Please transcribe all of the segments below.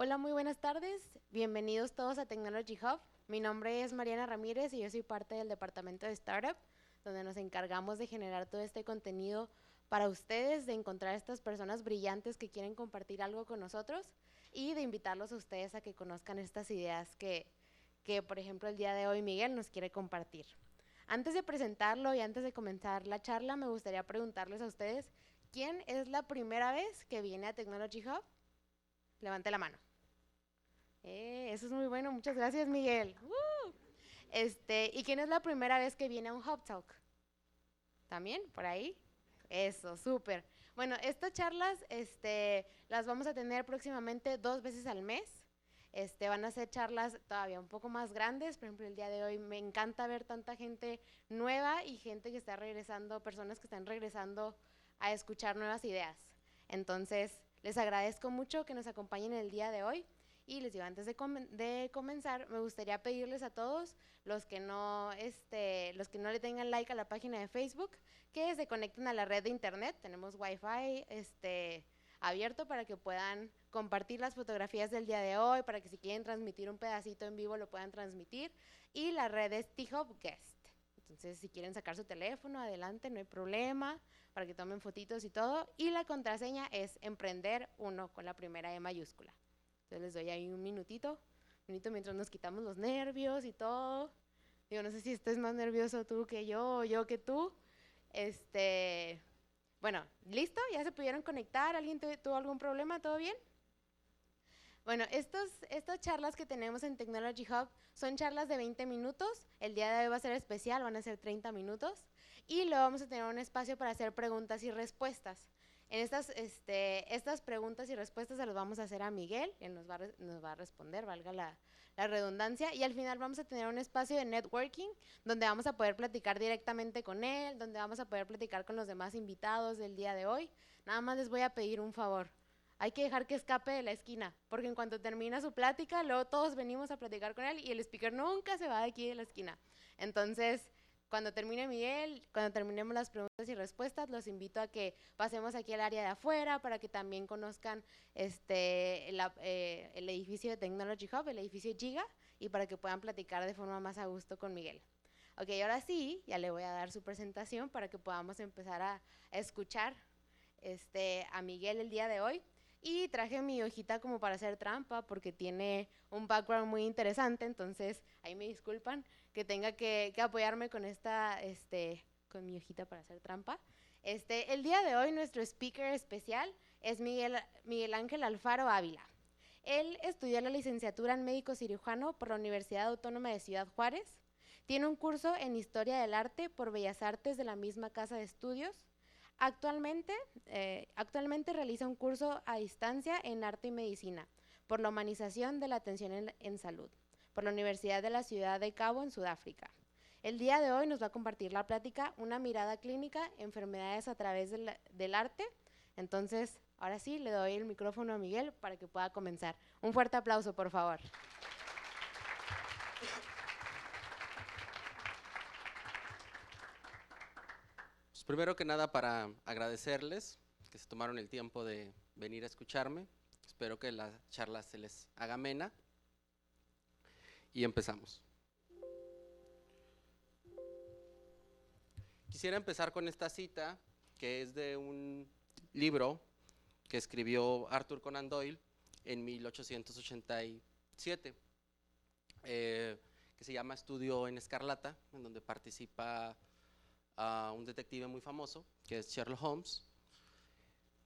Hola, muy buenas tardes. Bienvenidos todos a Technology Hub. Mi nombre es Mariana Ramírez y yo soy parte del departamento de Startup, donde nos encargamos de generar todo este contenido para ustedes, de encontrar estas personas brillantes que quieren compartir algo con nosotros y de invitarlos a ustedes a que conozcan estas ideas que por ejemplo, el día de hoy Miguel nos quiere compartir. Antes de presentarlo y antes de comenzar la charla, me gustaría preguntarles a ustedes, ¿quién es la primera vez que viene a Technology Hub? Levante la mano. Eso es muy bueno, muchas gracias, Miguel. ¿Y quién es la primera vez que viene a un Hub Talk? ¿También? ¿Por ahí? Eso, súper. Bueno, estas charlas las vamos a tener próximamente 2 veces al mes. Van a ser charlas todavía un poco más grandes. Por ejemplo, el día de hoy me encanta ver tanta gente nueva y gente que está regresando, personas que están regresando a escuchar nuevas ideas. Entonces, les agradezco mucho que nos acompañen el día de hoy. Y les digo, antes de comenzar, me gustaría pedirles a todos los que no le tengan like a la página de Facebook, que se conecten a la red de internet. Tenemos Wi-Fi abierto para que puedan compartir las fotografías del día de hoy, para que si quieren transmitir un pedacito en vivo lo puedan transmitir. Y la red es T-Hub Guest. Entonces, si quieren sacar su teléfono, adelante, no hay problema, para que tomen fotitos y todo. Y la contraseña es emprender1 con la primera E mayúscula. Entonces les doy ahí un minutito mientras nos quitamos los nervios y todo. Digo, no sé si estés más nervioso tú que yo o yo que tú. Bueno, ¿listo? ¿Ya se pudieron conectar? ¿Alguien tuvo algún problema? ¿Todo bien? Bueno, estas charlas que tenemos en Technology Hub son charlas de 20 minutos. El día de hoy va a ser especial, van a ser 30 minutos. Y luego vamos a tener un espacio para hacer preguntas y respuestas. En estas preguntas y respuestas se las vamos a hacer a Miguel, él nos va a responder, valga la redundancia, y al final vamos a tener un espacio de networking donde vamos a poder platicar directamente con él, donde vamos a poder platicar con los demás invitados del día de hoy. Nada más les voy a pedir un favor. Hay que dejar que escape de la esquina, porque en cuanto termina su plática, luego todos venimos a platicar con él y el speaker nunca se va de aquí de la esquina. Entonces, cuando termine Miguel, cuando terminemos las preguntas y respuestas, los invito a que pasemos aquí al área de afuera para que también conozcan el edificio de Technology Hub, el edificio Giga, y para que puedan platicar de forma más a gusto con Miguel. Ok, ahora sí, ya le voy a dar su presentación para que podamos empezar a escuchar a Miguel el día de hoy. Y traje mi hojita como para hacer trampa porque tiene un background muy interesante, entonces ahí me disculpan que tenga que apoyarme con con mi hojita para hacer trampa. El día de hoy nuestro speaker especial es Miguel Ángel Alfaro Ávila. Él estudió la licenciatura en médico cirujano por la Universidad Autónoma de Ciudad Juárez. Tiene un curso en Historia del Arte por Bellas Artes de la misma casa de estudios. Actualmente realiza un curso a distancia en Arte y Medicina por la Humanización de la Atención en Salud por la Universidad de la Ciudad de Cabo en Sudáfrica. El día de hoy nos va a compartir la plática Una mirada clínica, enfermedades a través del arte. Entonces, ahora sí, le doy el micrófono a Miguel para que pueda comenzar. Un fuerte aplauso, por favor. Pues primero que nada, para agradecerles que se tomaron el tiempo de venir a escucharme. Espero que la charla se les haga amena. Y empezamos. Quisiera empezar con esta cita, que es de un libro que escribió Arthur Conan Doyle en 1887, que se llama Estudio en Escarlata, en donde participa un detective muy famoso, que es Sherlock Holmes,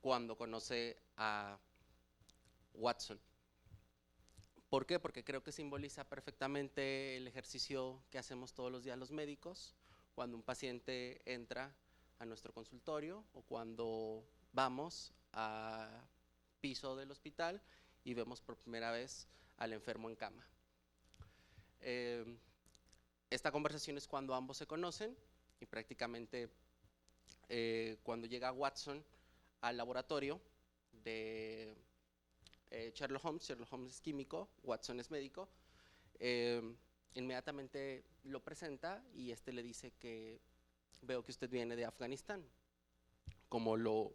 cuando conoce a Watson. ¿Por qué? Porque creo que simboliza perfectamente el ejercicio que hacemos todos los días los médicos cuando un paciente entra a nuestro consultorio o cuando vamos al piso del hospital y vemos por primera vez al enfermo en cama. Esta conversación es cuando ambos se conocen y prácticamente cuando llega Watson al laboratorio de Sherlock Holmes es químico, Watson es médico, inmediatamente lo presenta y le dice que veo que usted viene de Afganistán, como lo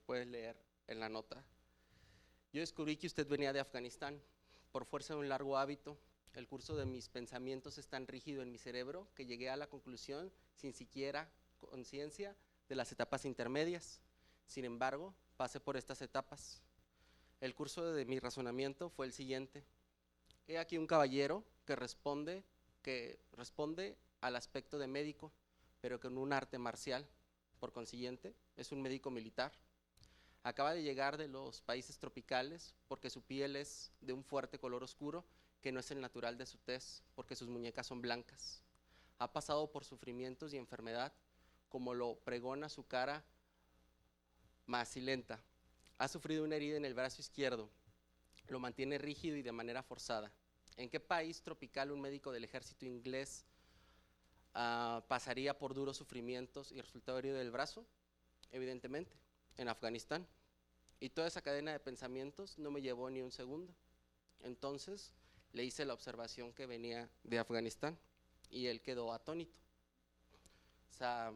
puedes leer en la nota. Yo descubrí que usted venía de Afganistán. Por fuerza de un largo hábito, el curso de mis pensamientos es tan rígido en mi cerebro que llegué a la conclusión, sin siquiera conciencia, de las etapas intermedias. Sin embargo, pasé por estas etapas. El curso de mi razonamiento fue el siguiente. He aquí un caballero que responde al aspecto de médico, pero con un arte marcial. Por consiguiente, es un médico militar. Acaba de llegar de los países tropicales porque su piel es de un fuerte color oscuro que no es el natural de su tez, porque sus muñecas son blancas. Ha pasado por sufrimientos y enfermedad, como lo pregona su cara macilenta. Ha sufrido una herida en el brazo izquierdo, lo mantiene rígido y de manera forzada. ¿En qué país tropical un médico del ejército inglés pasaría por duros sufrimientos y resultado herido del brazo? Evidentemente, en Afganistán. Y toda esa cadena de pensamientos no me llevó ni un segundo. Entonces le hice la observación que venía de Afganistán y él quedó atónito. Esa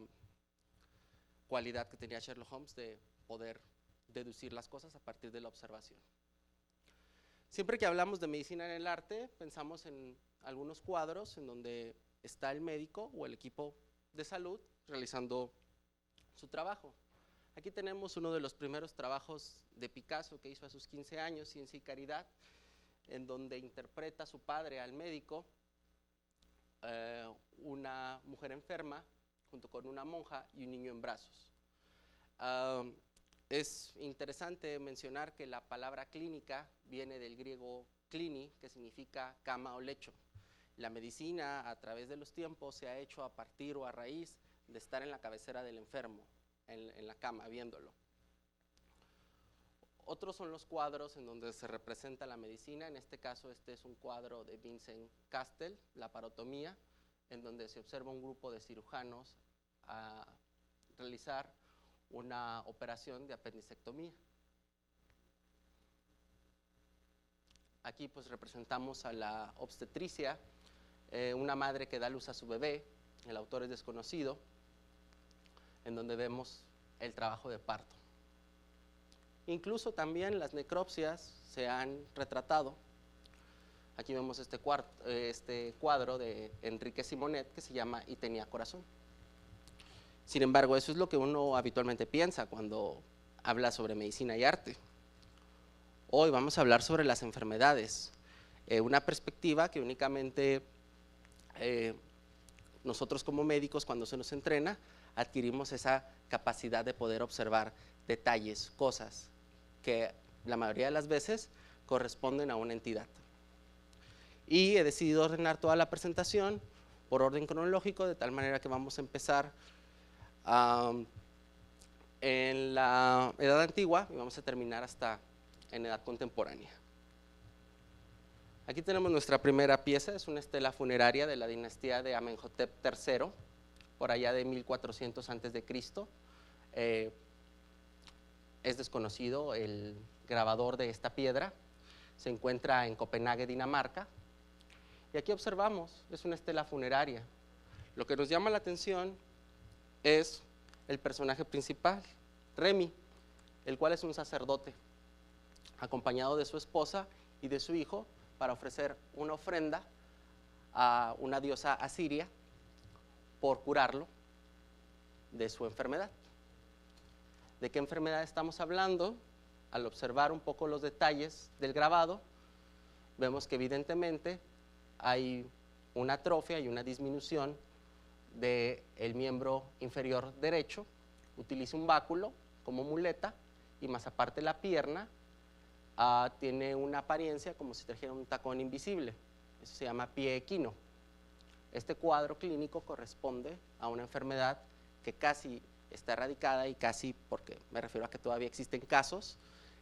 cualidad que tenía Sherlock Holmes de poder deducir las cosas a partir de la observación. Siempre que hablamos de medicina en el arte, pensamos en algunos cuadros en donde está el médico o el equipo de salud realizando su trabajo. Aquí tenemos uno de los primeros trabajos de Picasso que hizo a sus 15 años, Ciencia y Caridad, en donde interpreta a su padre, al médico, una mujer enferma, junto con una monja y un niño en brazos. Es interesante mencionar que la palabra clínica viene del griego klini, que significa cama o lecho. La medicina, a través de los tiempos, se ha hecho a partir o a raíz de estar en la cabecera del enfermo, en la cama, viéndolo. Otros son los cuadros en donde se representa la medicina. En este caso, este es un cuadro de Vincent Castell, la parotomía, en donde se observa un grupo de cirujanos a realizar una operación de apendicectomía. Aquí pues representamos a la obstetricia, una madre que da luz a su bebé, el autor es desconocido, en donde vemos el trabajo de parto. Incluso también las necropsias se han retratado. Aquí vemos este cuadro de Enrique Simonet que se llama Y tenía corazón. Sin embargo, eso es lo que uno habitualmente piensa cuando habla sobre medicina y arte. Hoy vamos a hablar sobre las enfermedades, una perspectiva que únicamente nosotros como médicos, cuando se nos entrena, adquirimos esa capacidad de poder observar detalles, cosas que la mayoría de las veces corresponden a una entidad. Y he decidido ordenar toda la presentación por orden cronológico, de tal manera que vamos a empezar en la Edad Antigua y vamos a terminar hasta en Edad Contemporánea. Aquí tenemos nuestra primera pieza, es una estela funeraria de la dinastía de Amenhotep III, por allá de 1400 a.C. Es desconocido el grabador de esta piedra, se encuentra en Copenhague, Dinamarca, y aquí observamos, es una estela funeraria. Lo que nos llama la atención es el personaje principal, Remy, el cual es un sacerdote, acompañado de su esposa y de su hijo, para ofrecer una ofrenda a una diosa asiria por curarlo de su enfermedad. ¿De qué enfermedad estamos hablando? Al observar un poco los detalles del grabado, vemos que evidentemente hay una atrofia y una disminución del miembro inferior derecho. Utiliza un báculo como muleta y más aparte la pierna tiene una apariencia como si trajera un tacón invisible. Eso se llama pie equino. Este cuadro clínico corresponde a una enfermedad que casi está erradicada y casi, porque me refiero a que todavía existen casos,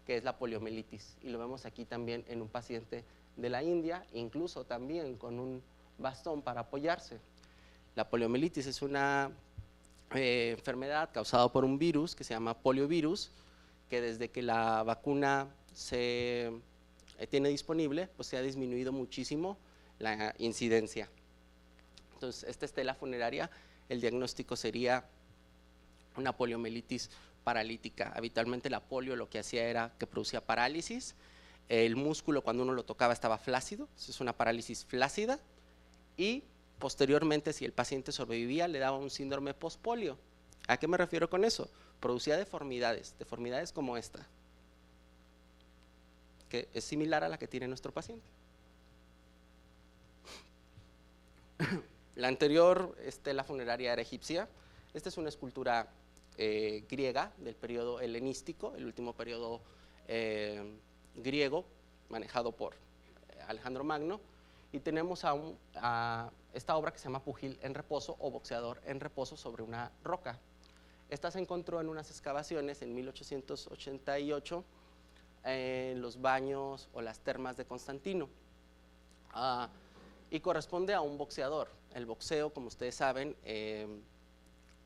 que es la poliomielitis. Y lo vemos aquí también en un paciente de la India, incluso también con un bastón para apoyarse. La poliomielitis es una enfermedad causada por un virus que se llama poliovirus, que desde que la vacuna se tiene disponible, pues se ha disminuido muchísimo la incidencia. Entonces, esta estela funeraria, el diagnóstico sería una poliomielitis paralítica. Habitualmente la polio lo que hacía era que producía parálisis. El músculo cuando uno lo tocaba estaba flácido, es una parálisis flácida, y posteriormente, si el paciente sobrevivía, le daba un síndrome postpolio. ¿A qué me refiero con eso? Producía deformidades como esta, que es similar a la que tiene nuestro paciente. La anterior la funeraria era egipcia. Esta es una escultura griega del periodo helenístico, el último periodo griego manejado por Alejandro Magno, y tenemos a esta obra que se llama Pugil en reposo o boxeador en reposo sobre una roca. Esta se encontró en unas excavaciones en 1888 en los baños o las termas de Constantino, y corresponde a un boxeador. El boxeo, como ustedes saben,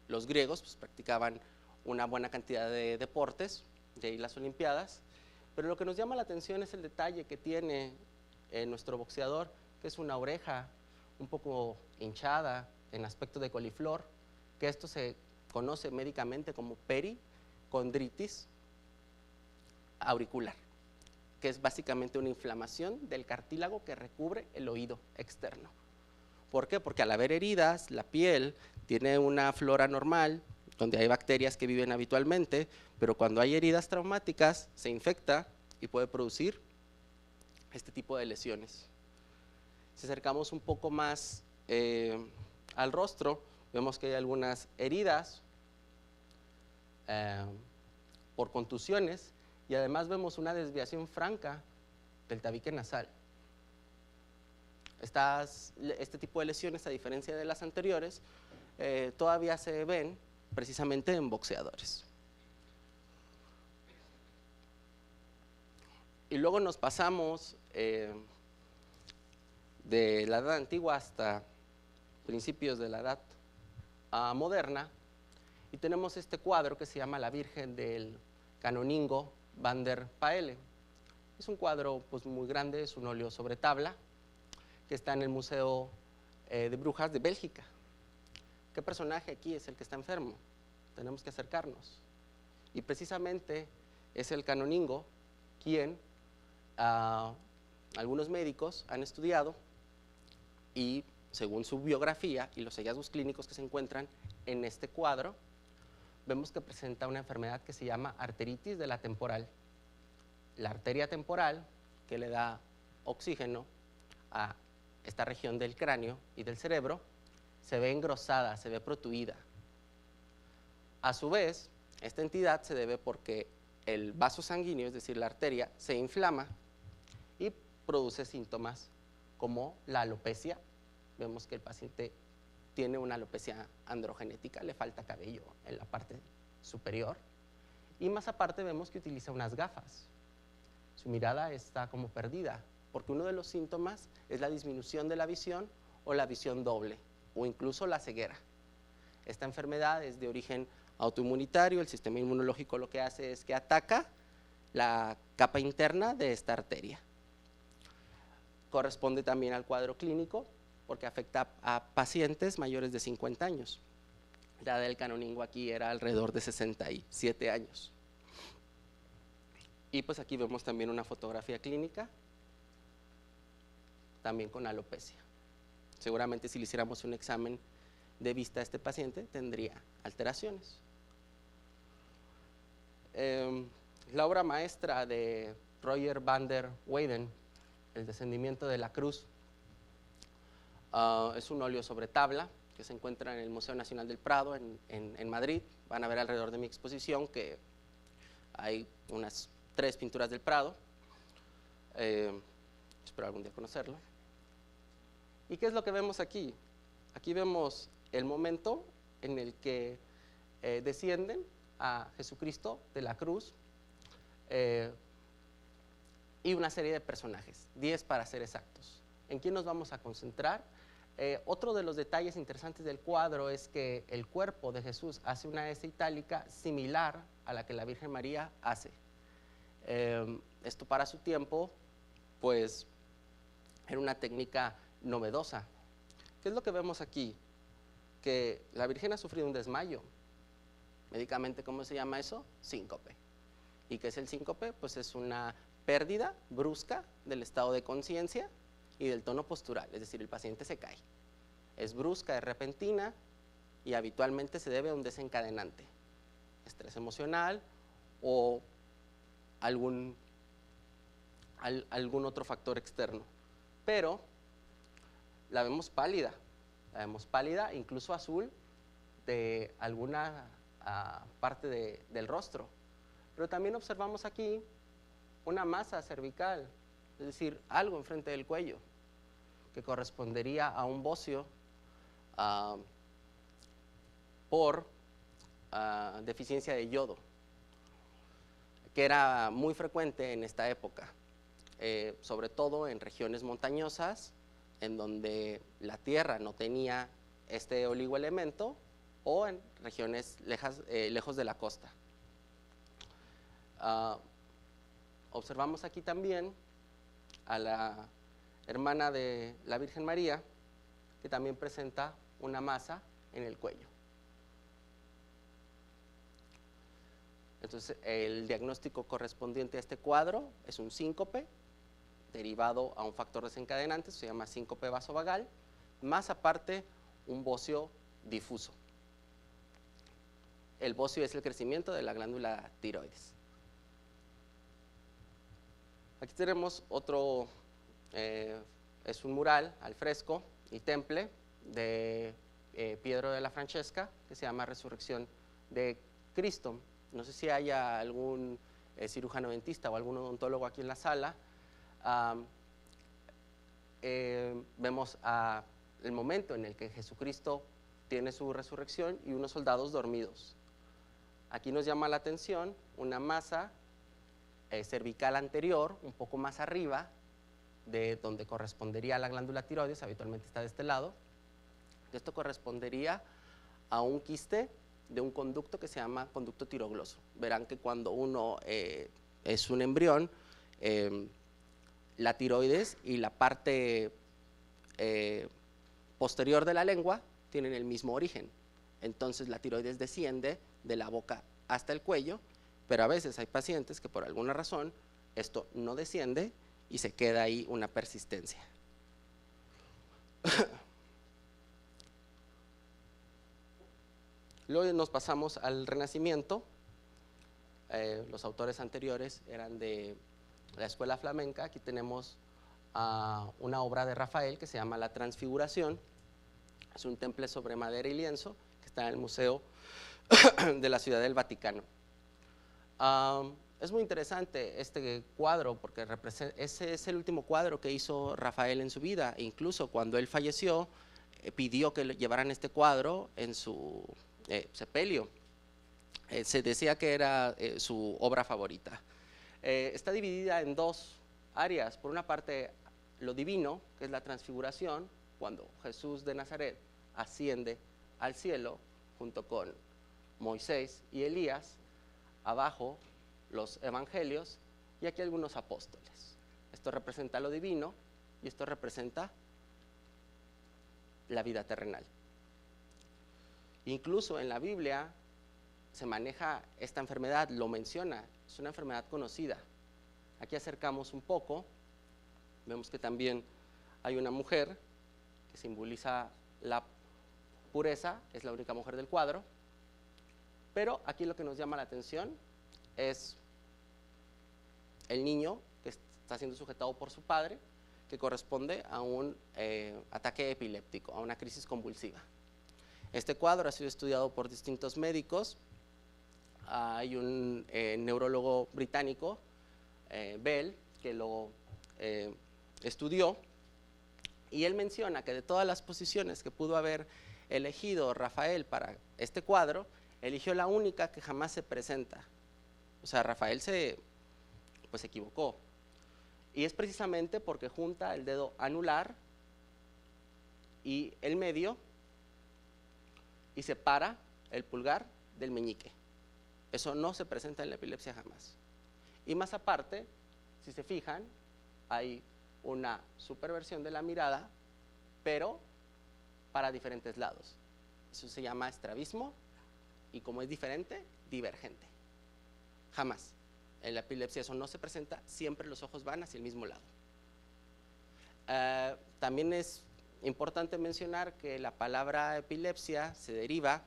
los griegos pues, practicaban una buena cantidad de deportes, de ahí las olimpiadas, pero lo que nos llama la atención es el detalle que tiene nuestro boxeador, que es una oreja un poco hinchada en aspecto de coliflor, que esto se conoce médicamente como pericondritis auricular, que es básicamente una inflamación del cartílago que recubre el oído externo. ¿Por qué? Porque al haber heridas, la piel tiene una flora normal, donde hay bacterias que viven habitualmente, pero cuando hay heridas traumáticas, se infecta y puede producir este tipo de lesiones. Si acercamos un poco más al rostro, vemos que hay algunas heridas por contusiones, y además vemos una desviación franca del tabique nasal. Este tipo de lesiones, a diferencia de las anteriores, todavía se ven precisamente en boxeadores. Y luego nos pasamos de la edad antigua hasta principios de la edad moderna, y tenemos este cuadro que se llama La Virgen del Canoningo van der Paele. Es un cuadro pues, muy grande, es un óleo sobre tabla, que está en el Museo de Brujas de Bélgica. ¿Qué personaje aquí es el que está enfermo? Tenemos que acercarnos. Y precisamente es el canoningo quien algunos médicos han estudiado, y según su biografía y los hallazgos clínicos que se encuentran en este cuadro, vemos que presenta una enfermedad que se llama arteritis de la temporal. La arteria temporal, que le da oxígeno a esta región del cráneo y del cerebro, se ve engrosada, se ve protuida. A su vez, esta entidad se debe porque el vaso sanguíneo, es decir, la arteria, se inflama y produce síntomas como la alopecia. Vemos que el paciente tiene una alopecia androgenética, le falta cabello en la parte superior, y más aparte vemos que utiliza unas gafas. Su mirada está como perdida, porque uno de los síntomas es la disminución de la visión o la visión doble, o incluso la ceguera. Esta enfermedad es de origen autoinmunitario. El sistema inmunológico lo que hace es que ataca la capa interna de esta arteria. Corresponde también al cuadro clínico, porque afecta a pacientes mayores de 50 años. La edad del canoningo aquí era alrededor de 67 años. Y pues aquí vemos también una fotografía clínica, también con alopecia. Seguramente si le hiciéramos un examen de vista a este paciente, tendría alteraciones. La obra maestra de Roger van der Weyden, El descendimiento de la cruz, es un óleo sobre tabla que se encuentra en el Museo Nacional del Prado en Madrid. Van a ver alrededor de mi exposición que hay unas 3 pinturas del Prado. Espero algún día conocerlo. ¿Y qué es lo que vemos aquí? Aquí vemos el momento en el que descienden a Jesucristo de la cruz, y una serie de personajes, 10 para ser exactos. ¿En quién nos vamos a concentrar? Otro de los detalles interesantes del cuadro es que el cuerpo de Jesús hace una S itálica similar a la que la Virgen María hace. Esto para su tiempo, pues, era una técnica novedosa. ¿Qué es lo que vemos aquí? Que la Virgen ha sufrido un desmayo. Médicamente, ¿cómo se llama eso? Síncope. ¿Y qué es el síncope? Pues es una pérdida brusca del estado de conciencia y del tono postural, es decir, el paciente se cae. Es brusca, es repentina y habitualmente se debe a un desencadenante, estrés emocional o algún otro factor externo. Pero la vemos pálida, incluso azul de alguna parte del rostro. Pero también observamos aquí una masa cervical, es decir, algo enfrente del cuello, que correspondería a un bocio por deficiencia de yodo, que era muy frecuente en esta época, sobre todo en regiones montañosas, en donde la tierra no tenía este oligoelemento, o en regiones lejos de la costa. Observamos aquí también a la hermana de la Virgen María, que también presenta una masa en el cuello. Entonces, el diagnóstico correspondiente a este cuadro es un síncope derivado a un factor desencadenante, se llama síncope vasovagal, más aparte un bocio difuso. El bocio es el crecimiento de la glándula tiroides. Aquí tenemos otro, es un mural al fresco y temple de Pietro della Francesca, que se llama Resurrección de Cristo. No sé si haya algún cirujano dentista o algún odontólogo aquí en la sala. Vemos el momento en el que Jesucristo tiene su resurrección y unos soldados dormidos. Aquí nos llama la atención una masa cervical anterior, un poco más arriba, de donde correspondería a la glándula tiroides, habitualmente está de este lado. Esto correspondería a un quiste de un conducto que se llama conducto tirogloso. Verán que cuando uno es un embrión, la tiroides y la parte posterior de la lengua tienen el mismo origen. Entonces la tiroides desciende de la boca hasta el cuello, pero a veces hay pacientes que por alguna razón esto no desciende y se queda ahí una persistencia. Luego nos pasamos al Renacimiento. Los autores anteriores eran de la escuela flamenca. Aquí tenemos una obra de Rafael que se llama La Transfiguración. Es un temple sobre madera y lienzo que está en el Museo de la Ciudad del Vaticano. Es muy interesante este cuadro porque ese es el último cuadro que hizo Rafael en su vida. E incluso cuando él falleció, pidió que le llevaran este cuadro en su sepelio. Se decía que era su obra favorita. Está dividida en dos áreas. Por una parte, lo divino, que es la transfiguración, cuando Jesús de Nazaret asciende al cielo junto con Moisés y Elías. Abajo los evangelios y aquí algunos apóstoles. Esto representa lo divino y esto representa la vida terrenal. Incluso en la Biblia se maneja esta enfermedad, lo menciona, es una enfermedad conocida. Aquí acercamos un poco, vemos que también hay una mujer que simboliza la pureza, es la única mujer del cuadro, pero aquí lo que nos llama la atención es el niño que está siendo sujetado por su padre, que corresponde a un ataque epiléptico, a una crisis convulsiva. Este cuadro ha sido estudiado por distintos médicos. Hay un neurólogo británico, Bell, que lo estudió, y él menciona que de todas las posiciones que pudo haber elegido Rafael para este cuadro, eligió la única que jamás se presenta. O sea, Rafael se equivocó. Y es precisamente porque junta el dedo anular y el medio y separa el pulgar del meñique. Eso no se presenta en la epilepsia jamás. Y más aparte, si se fijan, hay una superversión de la mirada, pero para diferentes lados. Eso se llama estrabismo y como es diferente, divergente. Jamás. En la epilepsia eso no se presenta, siempre los ojos van hacia el mismo lado. También es importante mencionar que la palabra epilepsia se deriva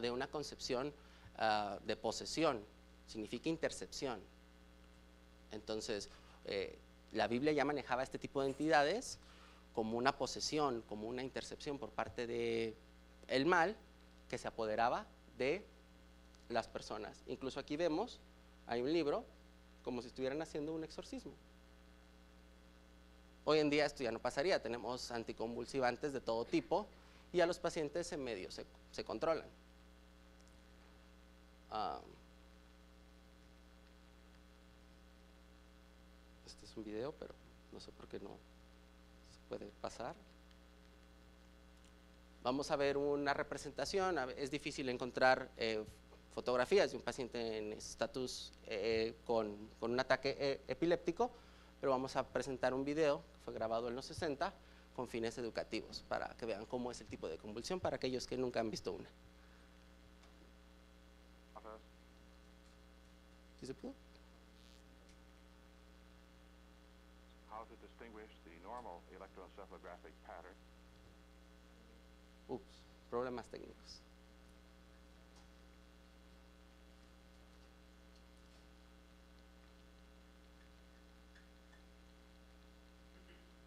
de una concepción de posesión, significa intercepción. Entonces, la Biblia ya manejaba este tipo de entidades como una posesión, como una intercepción por parte del mal que se apoderaba de las personas. Incluso aquí vemos, hay un libro, como si estuvieran haciendo un exorcismo. Hoy en día esto ya no pasaría, tenemos anticonvulsivantes de todo tipo y a los pacientes en medio se controlan. Este es un video, pero no sé por qué no se puede pasar. Vamos a ver una representación, es difícil encontrar fotografías de un paciente en estatus con un ataque epiléptico, pero vamos a presentar un video que fue grabado en los 60 con fines educativos para que vean cómo es el tipo de convulsión para aquellos que nunca han visto una. ¿Sí se pudo? How to distinguish the normal electroencephalographic pattern. Ups, problemas técnicos.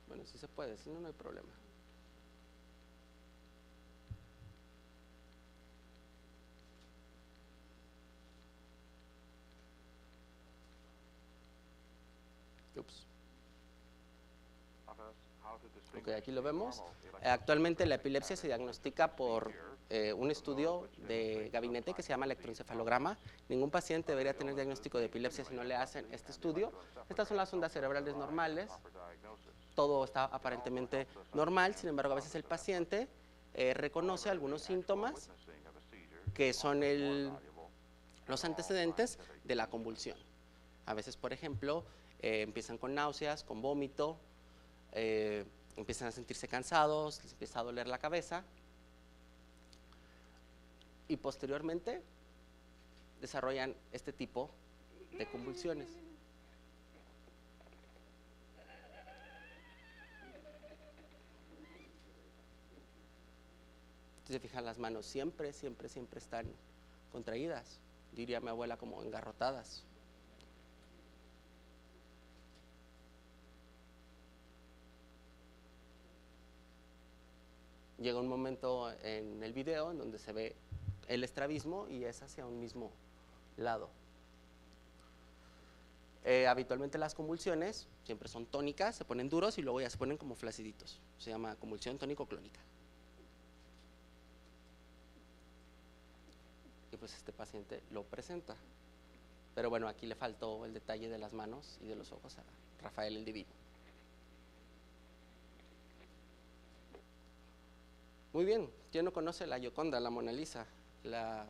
Bueno, sí se puede, si no, no hay problema. Ups. Ok, aquí lo vemos. Actualmente la epilepsia se diagnostica por un estudio de gabinete que se llama electroencefalograma. Ningún paciente debería tener diagnóstico de epilepsia si no le hacen este estudio. Estas son las ondas cerebrales normales. Todo está aparentemente normal, sin embargo, a veces el paciente reconoce algunos síntomas que son los antecedentes de la convulsión. A veces, por ejemplo, empiezan con náuseas, con vómito, empiezan a sentirse cansados, les empieza a doler la cabeza y posteriormente desarrollan este tipo de convulsiones. Si se fijan, las manos siempre están contraídas, diría mi abuela, como engarrotadas. Llega un momento en el video en donde se ve el estrabismo y es hacia un mismo lado. Habitualmente las convulsiones siempre son tónicas, se ponen duros y luego ya se ponen como flaciditos. Se llama convulsión tónico-clónica. Y pues este paciente lo presenta. Pero bueno, aquí le faltó el detalle de las manos y de los ojos a Rafael el Divino. Muy bien, ¿quién no conoce la Gioconda, la Mona Lisa? La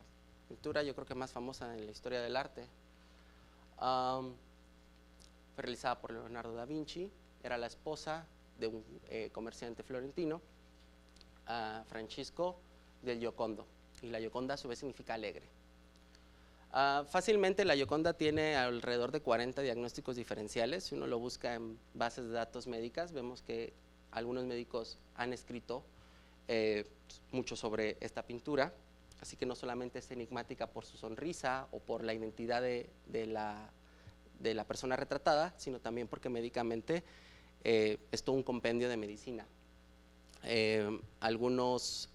pintura yo creo que más famosa en la historia del arte. Fue realizada por Leonardo da Vinci, era la esposa de un comerciante florentino, Francisco del Giocondo, y la Gioconda a su vez significa alegre. Fácilmente la Gioconda tiene alrededor de 40 diagnósticos diferenciales. Si uno lo busca en bases de datos médicas, vemos que algunos médicos han escrito mucho sobre esta pintura, así que no solamente es enigmática por su sonrisa o por la identidad de la persona retratada, sino también porque médicamente es todo un compendio de medicina. Algunos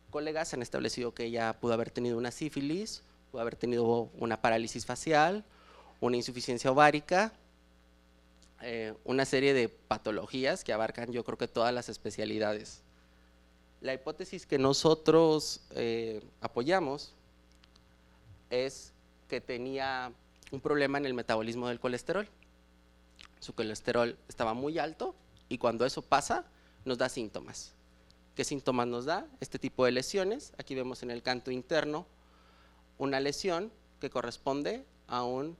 colegas han establecido que ella pudo haber tenido una sífilis, pudo haber tenido una parálisis facial, una insuficiencia ovárica, una serie de patologías que abarcan yo creo que todas las especialidades. La hipótesis que nosotros apoyamos es que tenía un problema en el metabolismo del colesterol. Su colesterol estaba muy alto y cuando eso pasa nos da síntomas. ¿Qué síntomas nos da? Este tipo de lesiones. Aquí vemos en el canto interno una lesión que corresponde a un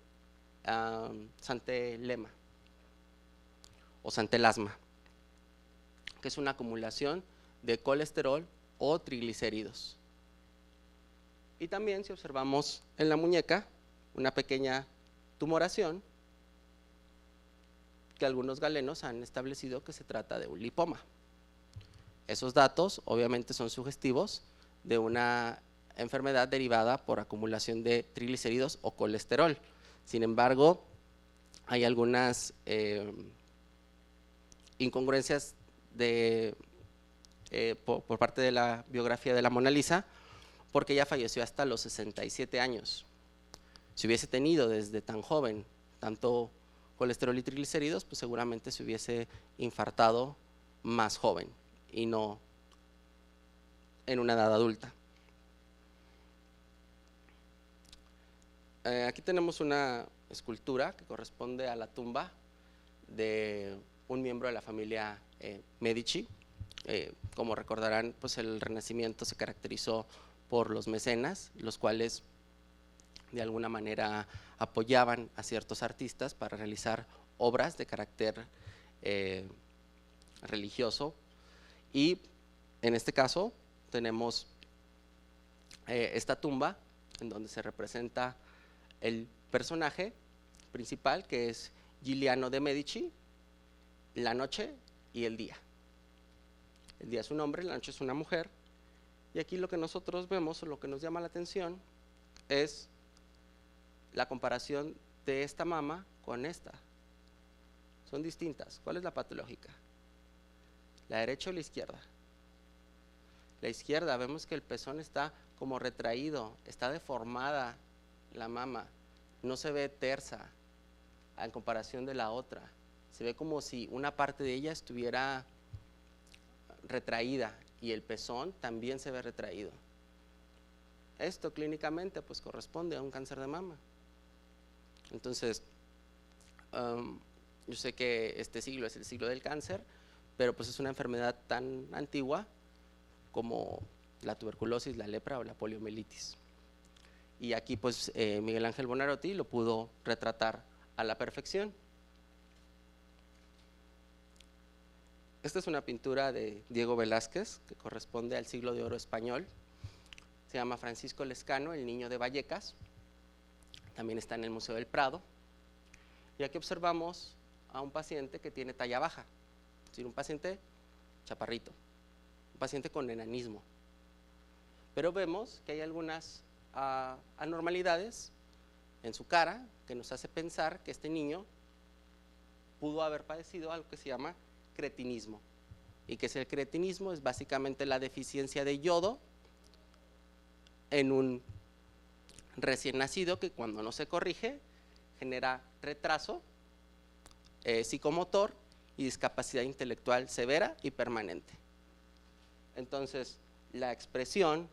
santelema o santelasma, que es una acumulación de colesterol o triglicéridos. Y también, si observamos en la muñeca, una pequeña tumoración que algunos galenos han establecido que se trata de un lipoma. Esos datos obviamente son sugestivos de una enfermedad derivada por acumulación de triglicéridos o colesterol. Sin embargo, hay algunas incongruencias por parte de la biografía de la Mona Lisa, porque ella falleció hasta los 67 años. Si hubiese tenido desde tan joven tanto colesterol y triglicéridos, pues seguramente se hubiese infartado más joven y no en una edad adulta. Aquí tenemos una escultura que corresponde a la tumba de un miembro de la familia Medici. Como recordarán, pues el Renacimiento se caracterizó por los mecenas, los cuales de alguna manera apoyaban a ciertos artistas para realizar obras de carácter religioso, y en este caso tenemos esta tumba en donde se representa el personaje principal, que es Giuliano de Medici, la noche y el día. El día es un hombre, la noche es una mujer, y aquí lo que nosotros vemos, o lo que nos llama la atención, es la comparación de esta mama con esta. Son distintas. ¿Cuál es la patológica? ¿La derecha o la izquierda? La izquierda, vemos que el pezón está como retraído, está deformada la mama, no se ve tersa en comparación de la otra. Se ve como si una parte de ella estuviera retraída y el pezón también se ve retraído. Esto clínicamente pues corresponde a un cáncer de mama. Entonces, yo sé que este siglo es el siglo del cáncer, pero pues es una enfermedad tan antigua como la tuberculosis, la lepra o la poliomielitis. Y aquí pues Miguel Ángel Buonarroti lo pudo retratar a la perfección. Esta es una pintura de Diego Velázquez que corresponde al siglo de oro español. Se llama Francisco Lescano, el niño de Vallecas. También está en el Museo del Prado. Y aquí observamos a un paciente que tiene talla baja, es decir, un paciente chaparrito, un paciente con enanismo. Pero vemos que hay algunas anormalidades en su cara que nos hace pensar que este niño pudo haber padecido algo que se llama cretinismo. ¿Y qué es el cretinismo? Es básicamente la deficiencia de yodo en un recién nacido que cuando no se corrige genera retraso psicomotor y discapacidad intelectual severa y permanente. Entonces, la expresión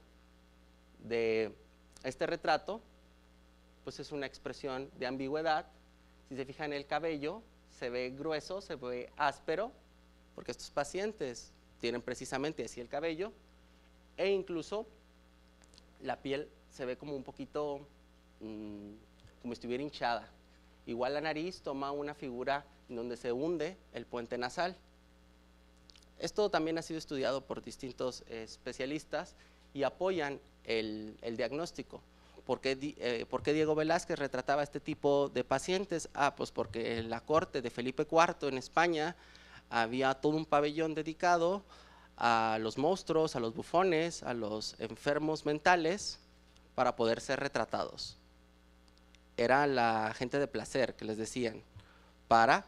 de este retrato pues es una expresión de ambigüedad. Si se fijan en el cabello, se ve grueso, se ve áspero, porque estos pacientes tienen precisamente así el cabello, e incluso la piel se ve como un poquito como si estuviera hinchada. Igual la nariz toma una figura en donde se hunde el puente nasal. Esto también ha sido estudiado por distintos especialistas y apoyan el diagnóstico. ¿Por qué Diego Velázquez retrataba este tipo de pacientes? Pues porque en la corte de Felipe IV en España había todo un pabellón dedicado a los monstruos, a los bufones, a los enfermos mentales para poder ser retratados. Era la gente de placer que les decían para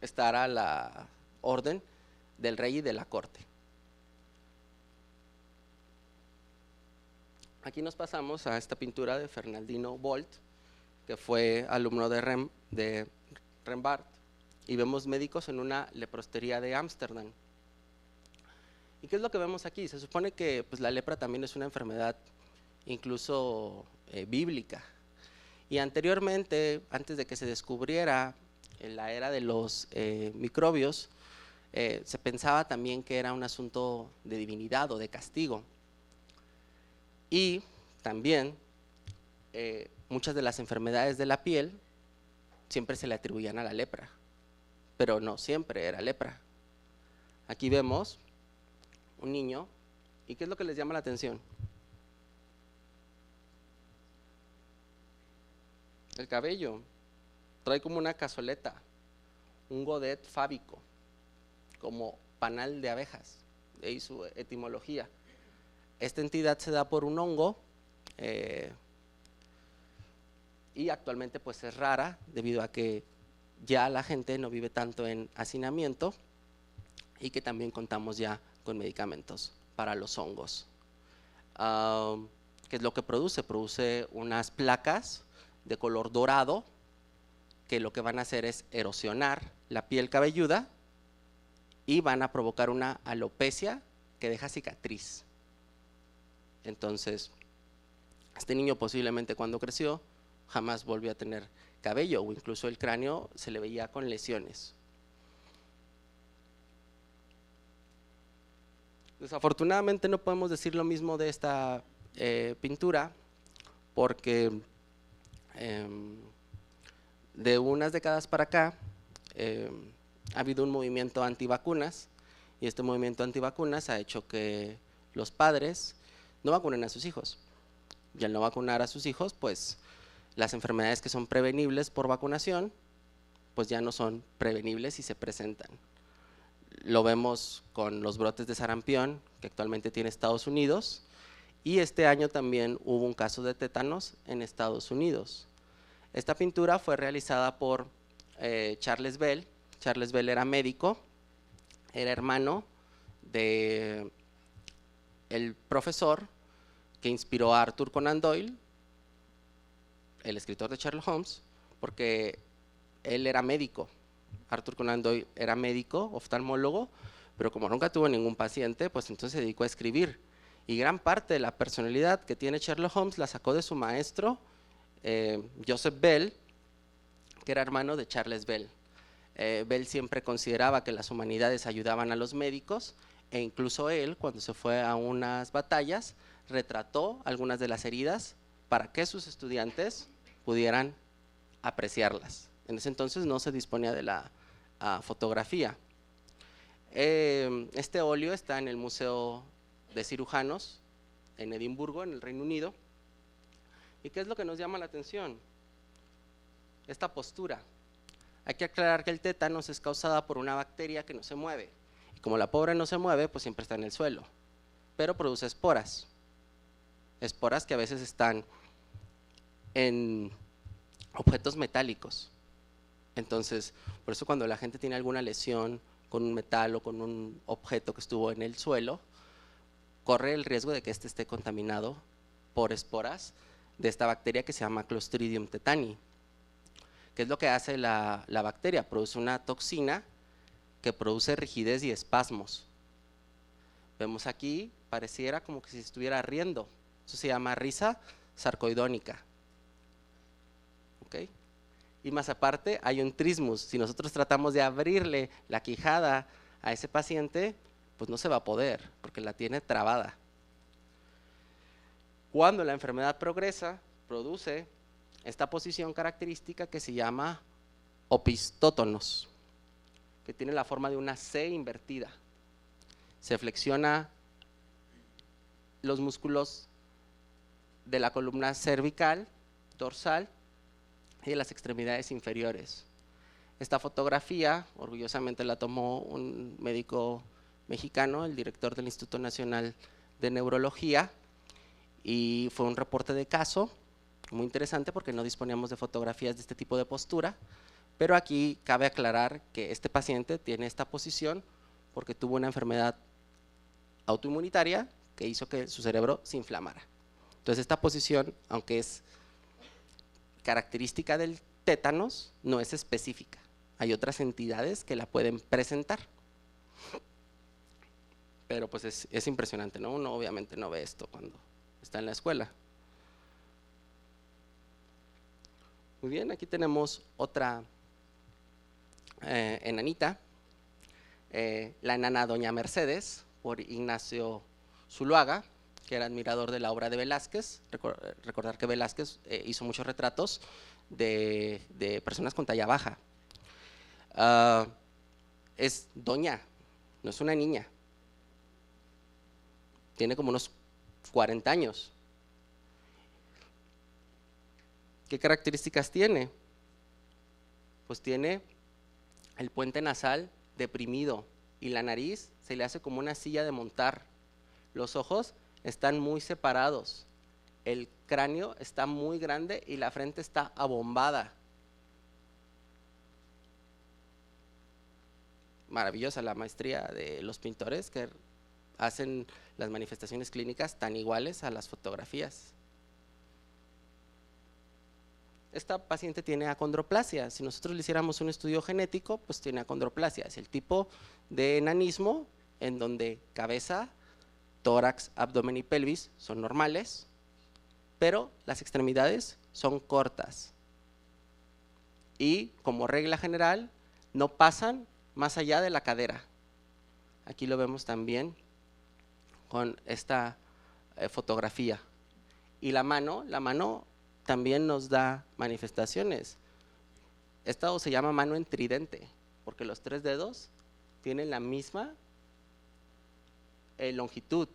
estar a la orden del rey y de la corte. Aquí nos pasamos a esta pintura de Fernandino Bolt, que fue alumno de Rembrandt, y vemos médicos en una leprostería de Ámsterdam. ¿Y qué es lo que vemos aquí? Se supone que pues, la lepra también es una enfermedad incluso bíblica. Y anteriormente, antes de que se descubriera en la era de los microbios, se pensaba también que era un asunto de divinidad o de castigo. Y también muchas de las enfermedades de la piel siempre se le atribuían a la lepra, pero no siempre era lepra. Aquí vemos un niño, ¿y qué es lo que les llama la atención? El cabello. Trae como una cazoleta, un godet fábico, como panal de abejas, de ahí su etimología. Esta entidad se da por un hongo y actualmente pues es rara debido a que ya la gente no vive tanto en hacinamiento y que también contamos ya con medicamentos para los hongos. ¿Qué es lo que produce? Produce unas placas de color dorado que lo que van a hacer es erosionar la piel cabelluda y van a provocar una alopecia que deja cicatriz. Entonces, este niño posiblemente cuando creció jamás volvió a tener cabello o incluso el cráneo se le veía con lesiones. Desafortunadamente no podemos decir lo mismo de esta pintura porque de unas décadas para acá ha habido un movimiento antivacunas y este movimiento antivacunas ha hecho que los padres no vacunen a sus hijos. Y al no vacunar a sus hijos, pues las enfermedades que son prevenibles por vacunación, pues ya no son prevenibles y se presentan. Lo vemos con los brotes de sarampión que actualmente tiene Estados Unidos y este año también hubo un caso de tétanos en Estados Unidos. Esta pintura fue realizada por Charles Bell. Charles Bell era médico, era hermano de el profesor que inspiró a Arthur Conan Doyle, el escritor de Sherlock Holmes, porque él era médico. Arthur Conan Doyle era médico, oftalmólogo, pero como nunca tuvo ningún paciente, pues entonces se dedicó a escribir. Y gran parte de la personalidad que tiene Sherlock Holmes la sacó de su maestro, Joseph Bell, que era hermano de Charles Bell. Bell siempre consideraba que las humanidades ayudaban a los médicos e incluso él, cuando se fue a unas batallas, retrató algunas de las heridas para que sus estudiantes pudieran apreciarlas. En ese entonces no se disponía de la fotografía. Este óleo está en el Museo de Cirujanos en Edimburgo, en el Reino Unido. ¿Y qué es lo que nos llama la atención? Esta postura. Hay que aclarar que el tétanos es causada por una bacteria que no se mueve. Y como la pobre no se mueve, pues siempre está en el suelo. Pero produce esporas. Esporas que a veces están en objetos metálicos. Entonces, por eso cuando la gente tiene alguna lesión con un metal o con un objeto que estuvo en el suelo, corre el riesgo de que éste esté contaminado por esporas de esta bacteria que se llama Clostridium tetani. ¿Qué es lo que hace la bacteria? Produce una toxina que produce rigidez y espasmos. Vemos aquí, pareciera como que si estuviera riendo. Eso se llama risa sarcoidónica. ¿Okay? Y más aparte hay un trismus. Si nosotros tratamos de abrirle la quijada a ese paciente, pues no se va a poder porque la tiene trabada. Cuando la enfermedad progresa, produce esta posición característica que se llama opistótonos, que tiene la forma de una C invertida. Se flexiona los músculos de la columna cervical, dorsal y de las extremidades inferiores. Esta fotografía orgullosamente la tomó un médico mexicano, el director del Instituto Nacional de Neurología, y fue un reporte de caso muy interesante porque no disponíamos de fotografías de este tipo de postura, pero aquí cabe aclarar que este paciente tiene esta posición porque tuvo una enfermedad autoinmunitaria que hizo que su cerebro se inflamara. Entonces esta posición, aunque es característica del tétanos, no es específica. Hay otras entidades que la pueden presentar. Pero pues es impresionante, ¿no? Uno obviamente no ve esto cuando está en la escuela. Muy bien, aquí tenemos otra enanita, la enana Doña Mercedes, por Ignacio Zuloaga, que era admirador de la obra de Velázquez. Recordar que Velázquez hizo muchos retratos de personas con talla baja. Es Doña no es una niña. Tiene como unos 40 años. ¿Qué características tiene? Pues tiene el puente nasal deprimido y la nariz se le hace como una silla de montar. Los ojos están muy separados. El cráneo está muy grande y la frente está abombada. Maravillosa la maestría de los pintores que hacen las manifestaciones clínicas tan iguales a las fotografías. Esta paciente tiene acondroplasia. Si nosotros le hiciéramos un estudio genético, pues tiene acondroplasia. Es el tipo de enanismo en donde cabeza, tórax, abdomen y pelvis son normales, pero las extremidades son cortas. Y como regla general, no pasan más allá de la cadera. Aquí lo vemos también con esta fotografía. Y la mano también nos da manifestaciones. Esto se llama mano en tridente, porque los 3 dedos tienen la misma longitud.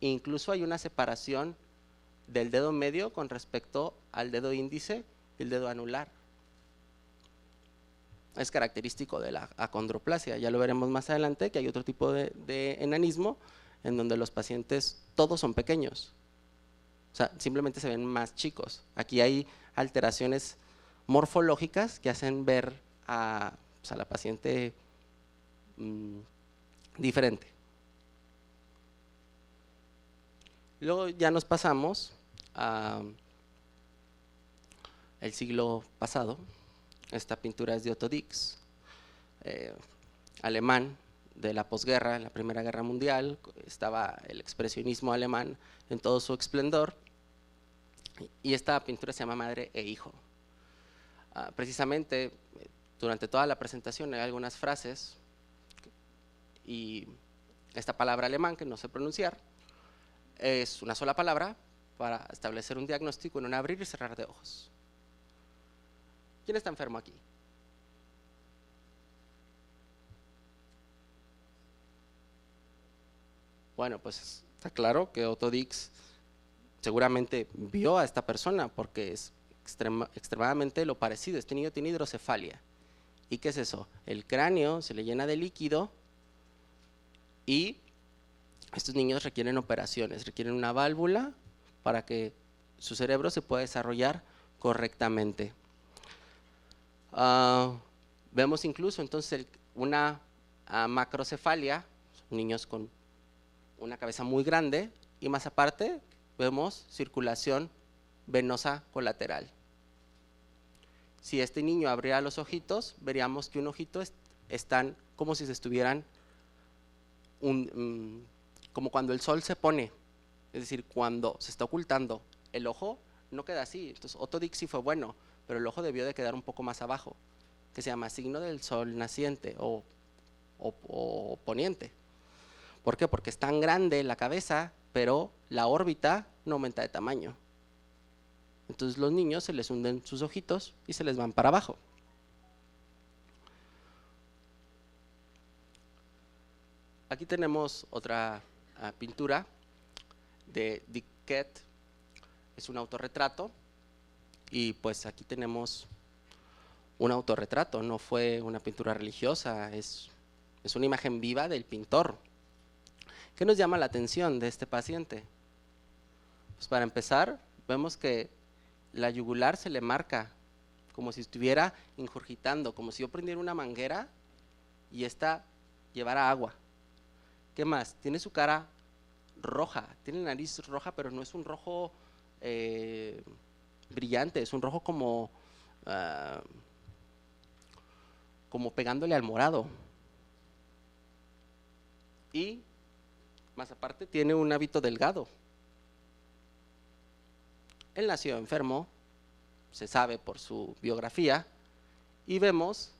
Incluso hay una separación del dedo medio con respecto al dedo índice y el dedo anular. Es característico de la acondroplasia. Ya lo veremos más adelante, que hay otro tipo de enanismo en donde los pacientes todos son pequeños. O sea, simplemente se ven más chicos. Aquí hay alteraciones morfológicas que hacen ver a la paciente diferente. Luego ya nos pasamos al siglo pasado. Esta pintura es de Otto Dix, alemán de la posguerra, en la Primera Guerra Mundial. Estaba el expresionismo alemán en todo su esplendor, y esta pintura se llama Madre e Hijo. Precisamente durante toda la presentación hay algunas frases y esta palabra alemán que no sé pronunciar es una sola palabra para establecer un diagnóstico en un abrir y cerrar de ojos. ¿Quién está enfermo aquí? Bueno, pues está claro que Otto Dix seguramente vio a esta persona porque es extremadamente lo parecido. Este niño tiene hidrocefalia. ¿Y qué es eso? El cráneo se le llena de líquido y estos niños requieren operaciones, requieren una válvula para que su cerebro se pueda desarrollar correctamente. Vemos incluso entonces una macrocefalia, niños con una cabeza muy grande, y más aparte vemos circulación venosa colateral. Si este niño abriera los ojitos, veríamos que un ojito están como si se estuvieran, como cuando el sol se pone, es decir, cuando se está ocultando el ojo, no queda así. Entonces Otto Dix sí fue bueno, pero el ojo debió de quedar un poco más abajo, que se llama signo del sol naciente o poniente. ¿Por qué? Porque es tan grande la cabeza, pero la órbita no aumenta de tamaño. Entonces los niños se les hunden sus ojitos y se les van para abajo. Aquí tenemos otra pintura de Dick Kett. Es un autorretrato y pues aquí tenemos un autorretrato, no fue una pintura religiosa, es una imagen viva del pintor. ¿Qué nos llama la atención de este paciente? Pues para empezar, vemos que la yugular se le marca como si estuviera ingurgitando, como si yo prendiera una manguera y esta llevara agua. ¿Qué más? Tiene su cara roja, tiene la nariz roja, pero no es un rojo brillante, es un rojo como pegándole al morado. Y más aparte tiene un hábito delgado. Él nació enfermo, se sabe por su biografía, y vemos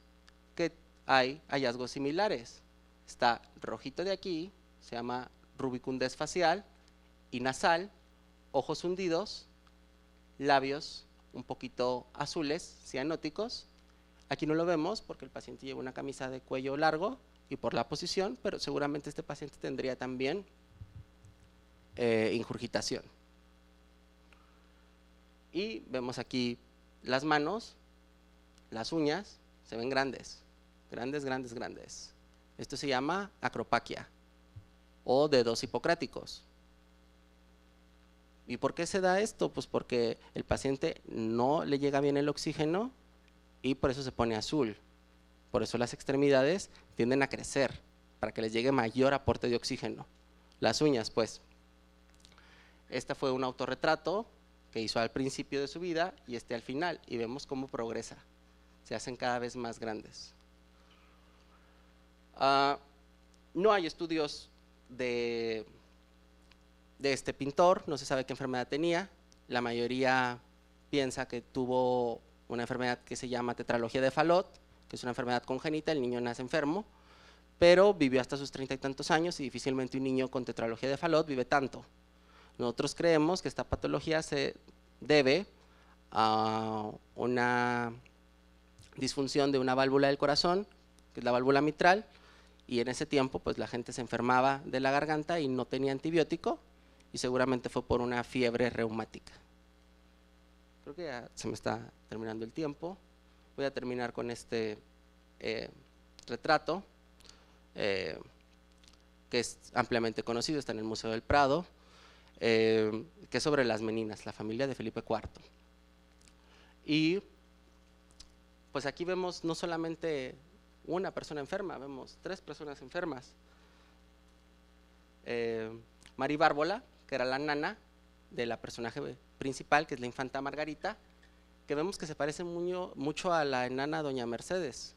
que hay hallazgos similares. Está rojito de aquí, se llama rubicundez facial y nasal, ojos hundidos, labios un poquito azules, cianóticos. Aquí no lo vemos porque el paciente lleva una camisa de cuello largo y por la posición, pero seguramente este paciente tendría también ingurgitación. Y vemos aquí las manos, las uñas, se ven grandes, grandes, grandes, grandes. Esto se llama acropaquia o dedos hipocráticos. ¿Y por qué se da esto? Pues porque el paciente no le llega bien el oxígeno y por eso se pone azul. Por eso las extremidades tienden a crecer, para que les llegue mayor aporte de oxígeno. Las uñas, pues. Este fue un autorretrato que hizo al principio de su vida y este al final, y vemos cómo progresa. Se hacen cada vez más grandes. No hay estudios de este pintor, no se sabe qué enfermedad tenía. La mayoría piensa que tuvo una enfermedad que se llama tetralogía de Fallot, que es una enfermedad congénita, el niño nace enfermo, pero vivió hasta sus 30 y tantos años y difícilmente un niño con tetralogía de Fallot vive tanto. Nosotros creemos que esta patología se debe a una disfunción de una válvula del corazón, que es la válvula mitral, y en ese tiempo pues la gente se enfermaba de la garganta y no tenía antibiótico, y seguramente fue por una fiebre reumática. Creo que ya se me está terminando el tiempo. Voy a terminar con este retrato, que es ampliamente conocido, está en el Museo del Prado, que es sobre las Meninas, la familia de Felipe IV. Y pues aquí vemos no solamente una persona enferma, vemos 3 personas enfermas. Mari Bárbola, que era la nana de la personaje principal, que es la infanta Margarita, que vemos que se parece mucho a la enana Doña Mercedes.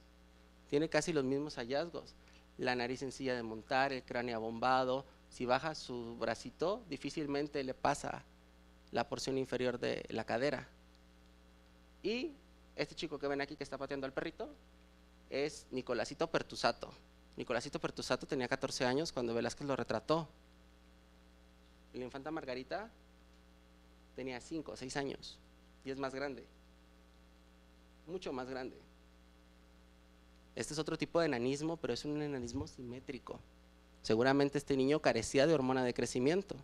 Tiene casi los mismos hallazgos, la nariz sencilla de montar, el cráneo abombado. Si baja su bracito, difícilmente le pasa la porción inferior de la cadera. Y este chico que ven aquí que está pateando al perrito es Nicolásito Pertusato. Nicolásito Pertusato tenía 14 años cuando Velázquez lo retrató. La infanta Margarita tenía 5 o 6 años y es más grande, mucho más grande. Este es otro tipo de enanismo, pero es un enanismo simétrico. Seguramente este niño carecía de hormona de crecimiento.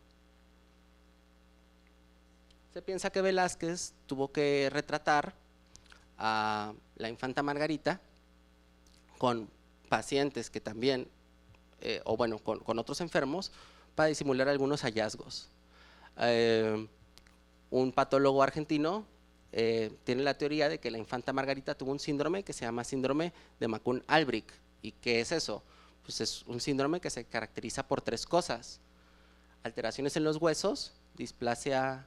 Se piensa que Velázquez tuvo que retratar a la infanta Margarita con pacientes que también, con otros enfermos, para disimular algunos hallazgos. Un patólogo argentino tiene la teoría de que la infanta Margarita tuvo un síndrome que se llama síndrome de Macun-Albright. ¿Y qué es eso? Pues es un síndrome que se caracteriza por 3 cosas: alteraciones en los huesos, displasia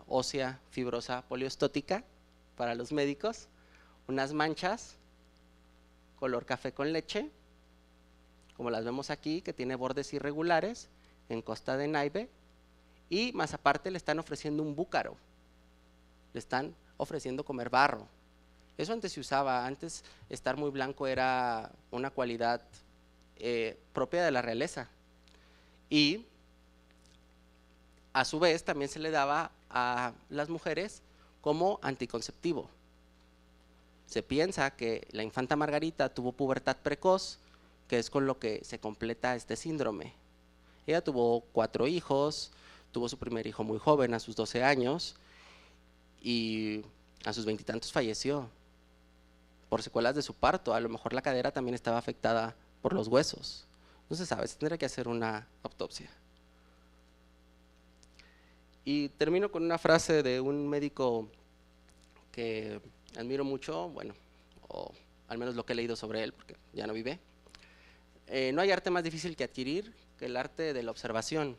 ósea fibrosa poliostótica para los médicos, unas manchas color café con leche, como las vemos aquí, que tiene bordes irregulares en costa de naive, y más aparte le están ofreciendo un búcaro, le están ofreciendo comer barro. Eso antes se usaba, antes estar muy blanco era una cualidad propia de la realeza, y a su vez también se le daba a las mujeres como anticonceptivo. Se piensa que la infanta Margarita tuvo pubertad precoz, que es con lo que se completa este síndrome. Ella tuvo 4 hijos, tuvo su primer hijo muy joven, a sus 12 años, y a sus 20 y tantos falleció por secuelas de su parto. A lo mejor la cadera también estaba afectada por los huesos. No se sabe, se tendría que hacer una autopsia. Y termino con una frase de un médico que admiro mucho, bueno, o al menos lo que he leído sobre él, porque ya no vive. No hay arte más difícil que adquirir que el arte de la observación.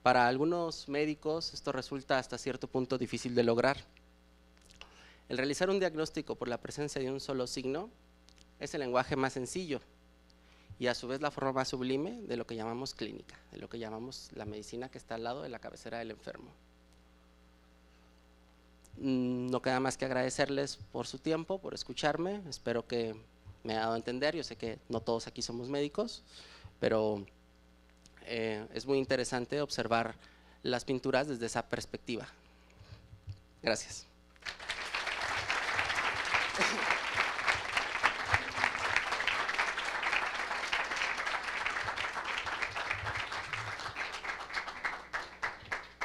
Para algunos médicos esto resulta hasta cierto punto difícil de lograr. El realizar un diagnóstico por la presencia de un solo signo es el lenguaje más sencillo y a su vez la forma más sublime de lo que llamamos clínica, de lo que llamamos la medicina que está al lado de la cabecera del enfermo. No queda más que agradecerles por su tiempo, por escucharme. Espero que me haya dado a entender. Yo sé que no todos aquí somos médicos, pero es muy interesante observar las pinturas desde esa perspectiva. Gracias.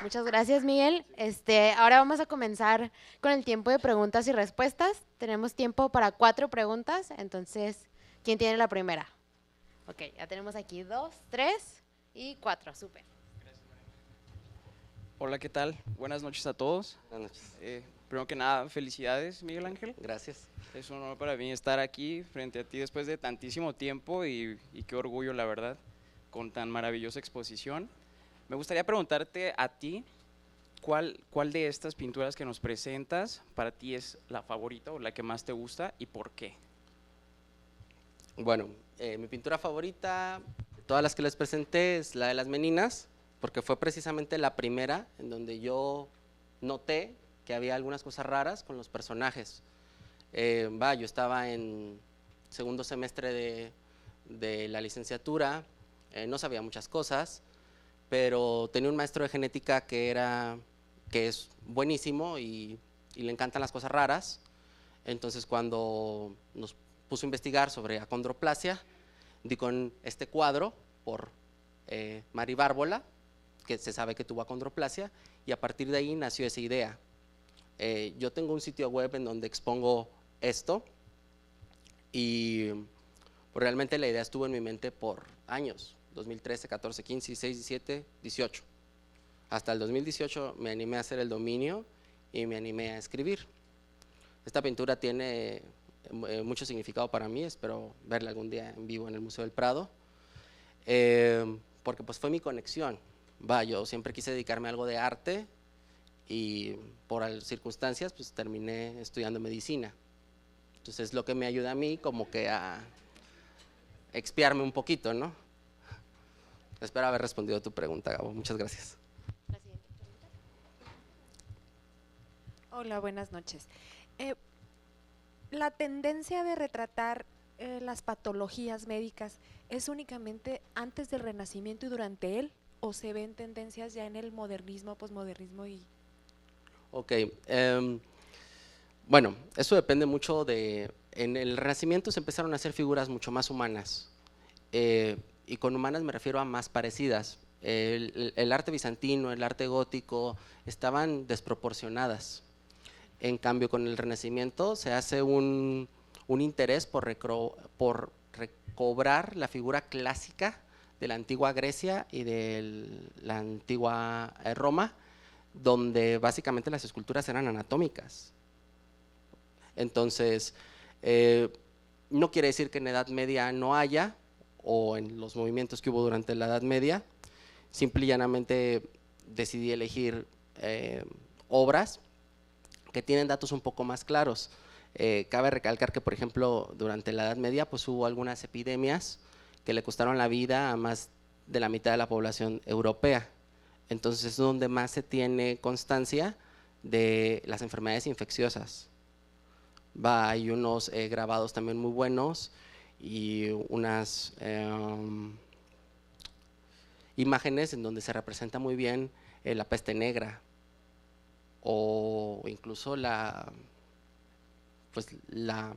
Muchas gracias, Miguel. Ahora vamos a comenzar con el tiempo de preguntas y respuestas. Tenemos tiempo para 4 preguntas, entonces, ¿quién tiene la primera? Ok, ya tenemos aquí 2, 3 y 4, súper. Hola, ¿qué tal? Buenas noches a todos. Buenas noches. Primero que nada, felicidades, Miguel Ángel. Gracias. Es un honor para mí estar aquí frente a ti después de tantísimo tiempo y qué orgullo, la verdad, con tan maravillosa exposición. Me gustaría preguntarte a ti, ¿cuál de estas pinturas que nos presentas para ti es la favorita o la que más te gusta y por qué? Bueno, mi pintura favorita, de todas las que les presenté, es la de las Meninas, porque fue precisamente la primera en donde yo noté que había algunas cosas raras con los personajes. Yo estaba en segundo semestre de la licenciatura, no sabía muchas cosas, pero tenía un maestro de genética que es buenísimo y le encantan las cosas raras. Entonces, cuando nos puso a investigar sobre acondroplasia, di con este cuadro por Mari Bárbola, que se sabe que tuvo acondroplasia, y a partir de ahí nació esa idea. Yo tengo un sitio web en donde expongo esto y pues, realmente la idea estuvo en mi mente por años, 2013, 14, 15, 16, 17, 18. Hasta el 2018 me animé a hacer el dominio y me animé a escribir. Esta pintura tiene mucho significado para mí, espero verla algún día en vivo en el Museo del Prado, porque pues fue mi conexión. Yo siempre quise dedicarme a algo de arte y por circunstancias pues terminé estudiando medicina. Entonces es lo que me ayuda a mí como que a expiarme un poquito, ¿no? Espero haber respondido a tu pregunta, Gabo. Muchas gracias. La siguiente pregunta. Hola, buenas noches. La tendencia de retratar las patologías médicas es únicamente antes del Renacimiento y durante él, o se ven tendencias ya en el modernismo, posmodernismo y… Ok, bueno, eso depende mucho en el Renacimiento se empezaron a hacer figuras mucho más humanas, y con humanas me refiero a más parecidas. El arte bizantino, el arte gótico estaban desproporcionadas. En cambio, con el Renacimiento se hace un interés por recobrar la figura clásica de la antigua Grecia y de la antigua Roma, donde básicamente las esculturas eran anatómicas. Entonces, no quiere decir que en la Edad Media no haya, o en los movimientos que hubo durante la Edad Media, simple y llanamente decidí elegir obras que tienen datos un poco más claros. Cabe recalcar que, por ejemplo, durante la Edad Media pues hubo algunas epidemias que le costaron la vida a más de la mitad de la población europea. Entonces es donde más se tiene constancia de las enfermedades infecciosas. Hay unos grabados también muy buenos y unas imágenes en donde se representa muy bien la peste negra o incluso la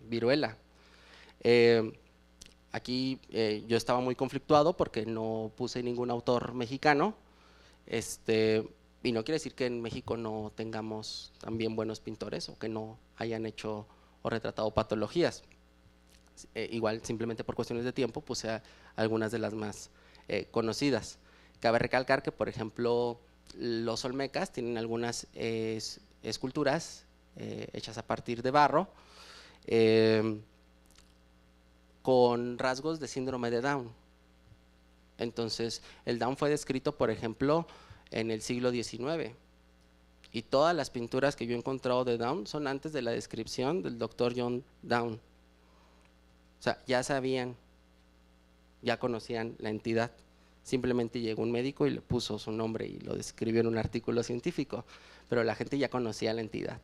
viruela. Aquí yo estaba muy conflictuado porque no puse ningún autor mexicano, y no quiere decir que en México no tengamos también buenos pintores o que no hayan hecho o retratado patologías. Igual simplemente por cuestiones de tiempo puse algunas de las más conocidas. Cabe recalcar que, por ejemplo, los olmecas tienen algunas esculturas hechas a partir de barro con rasgos de síndrome de Down. Entonces, el Down fue descrito, por ejemplo, en el siglo XIX. Y todas las pinturas que yo he encontrado de Down son antes de la descripción del doctor John Down. O sea, ya sabían, ya conocían la entidad. Simplemente llegó un médico y le puso su nombre y lo describió en un artículo científico, pero la gente ya conocía la entidad.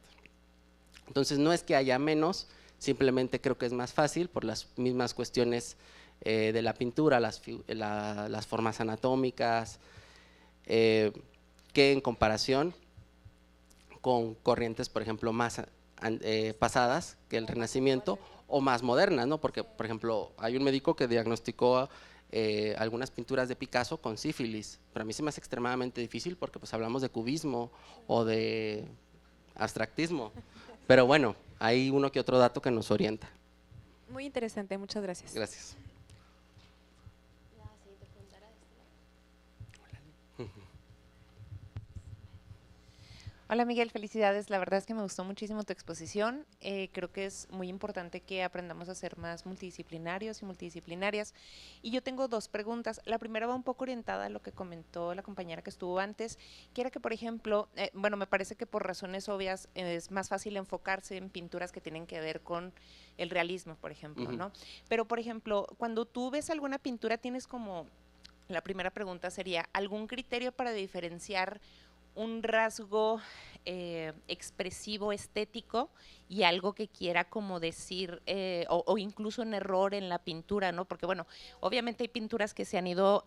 Entonces, no es que haya menos, simplemente creo que es más fácil por las mismas cuestiones de la pintura, las formas anatómicas, que en comparación con corrientes, por ejemplo, más pasadas que el Renacimiento o más modernas, ¿no? Porque, por ejemplo, hay un médico que diagnosticó algunas pinturas de Picasso con sífilis, pero a mí se me hace extremadamente difícil porque pues hablamos de cubismo o de abstractismo, pero bueno, hay uno que otro dato que nos orienta. Muy interesante, muchas gracias. Gracias. Hola Miguel, felicidades. La verdad es que me gustó muchísimo tu exposición. Creo que es muy importante que aprendamos a ser más multidisciplinarios y multidisciplinarias. Y yo tengo dos preguntas. La primera va un poco orientada a lo que comentó la compañera que estuvo antes, que era que, por ejemplo, bueno, me parece que por razones obvias es más fácil enfocarse en pinturas que tienen que ver con el realismo, por ejemplo, ¿no? Pero, por ejemplo, cuando tú ves alguna pintura, tienes como, la primera pregunta sería, ¿algún criterio para diferenciar un rasgo expresivo, estético y algo que quiera como decir, o incluso un error en la pintura, ¿no? Porque bueno, obviamente hay pinturas que se han ido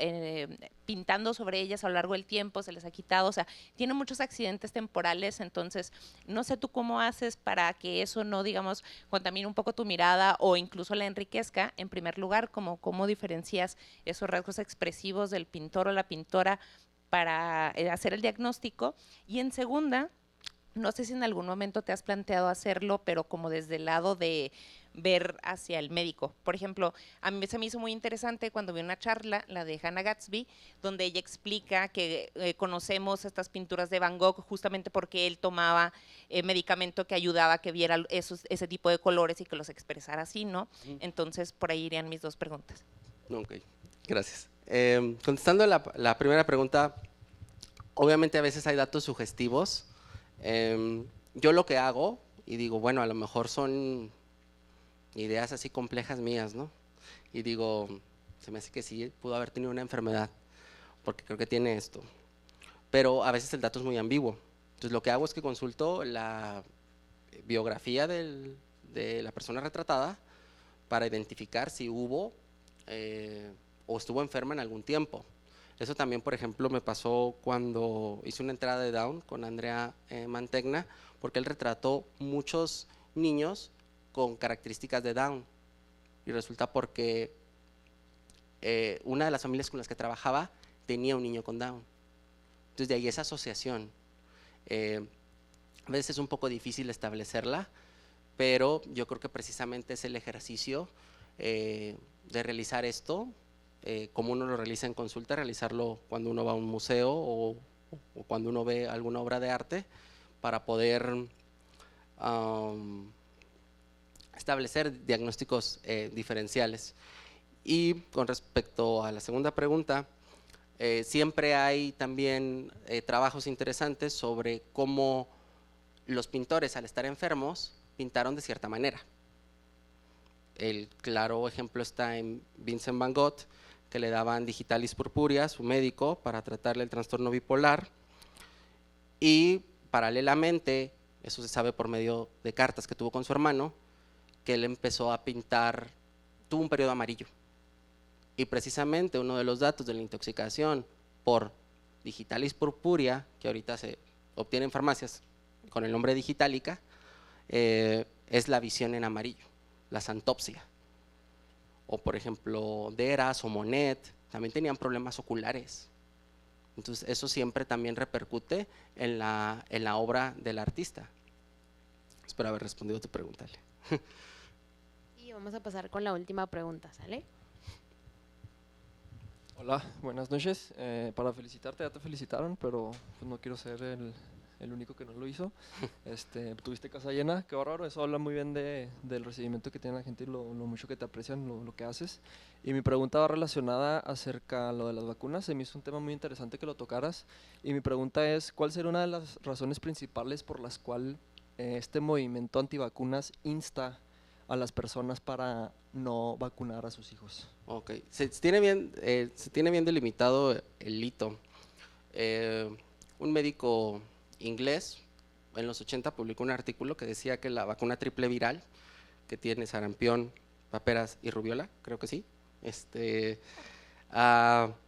pintando sobre ellas a lo largo del tiempo, se les ha quitado, o sea, tiene muchos accidentes temporales, entonces no sé tú cómo haces para que eso no, digamos, contamine un poco tu mirada o incluso la enriquezca, en primer lugar, como cómo diferencias esos rasgos expresivos del pintor o la pintora para hacer el diagnóstico. Y en segunda, no sé si en algún momento te has planteado hacerlo, pero como desde el lado de ver hacia el médico. Por ejemplo, a mí se me hizo muy interesante cuando vi una charla, la de Hannah Gadsby, donde ella explica que conocemos estas pinturas de Van Gogh justamente porque él tomaba medicamento que ayudaba a que viera ese tipo de colores y que los expresara así, ¿no? Entonces, por ahí irían mis dos preguntas. Ok, gracias. Contestando la primera pregunta, obviamente a veces hay datos sugestivos. Yo lo que hago, y digo, bueno, a lo mejor son ideas así complejas mías, ¿no? Y digo, se me hace que sí, pudo haber tenido una enfermedad, porque creo que tiene esto. Pero a veces el dato es muy ambiguo. Entonces lo que hago es que consulto la biografía de la persona retratada para identificar si hubo o estuvo enferma en algún tiempo. Eso también, por ejemplo, me pasó cuando hice una entrada de Down con Andrea Mantegna, porque él retrató muchos niños con características de Down. Y resulta porque una de las familias con las que trabajaba tenía un niño con Down. Entonces de ahí esa asociación. A veces es un poco difícil establecerla, pero yo creo que precisamente es el ejercicio de realizar esto, como uno lo realiza en consulta, realizarlo cuando uno va a un museo o cuando uno ve alguna obra de arte, para poder establecer diagnósticos diferenciales. Y con respecto a la segunda pregunta, siempre hay también trabajos interesantes sobre cómo los pintores, al estar enfermos, pintaron de cierta manera. El claro ejemplo está en Vincent Van Gogh, que le daban digitalis purpurea, su médico, para tratarle el trastorno bipolar. Y paralelamente, eso se sabe por medio de cartas que tuvo con su hermano, que él empezó a pintar, tuvo un periodo amarillo. Y precisamente uno de los datos de la intoxicación por digitalis purpurea, que ahorita se obtiene en farmacias con el nombre digitalica, es la visión en amarillo, la xantopsia. O por ejemplo, Deras o Monet también tenían problemas oculares. Entonces eso siempre también repercute en la obra del artista. Espero haber respondido a tu pregunta, Ale. Y vamos a pasar con la última pregunta, ¿sale? Hola, buenas noches. Para felicitarte, ya te felicitaron, pero pues, no quiero ser el único que no lo hizo. Tuviste casa llena, qué bárbaro, eso habla muy bien del recibimiento que tiene la gente y lo mucho que te aprecian, lo que haces. Y mi pregunta va relacionada acerca de lo de las vacunas, se me hizo un tema muy interesante que lo tocaras. Y mi pregunta es, ¿cuál sería una de las razones principales por las cuales este movimiento antivacunas insta a las personas para no vacunar a sus hijos? Ok, se tiene bien delimitado el hito. Un médico inglés en los 80 publicó un artículo que decía que la vacuna triple viral, que tiene sarampión, paperas y rubiola, creo que sí,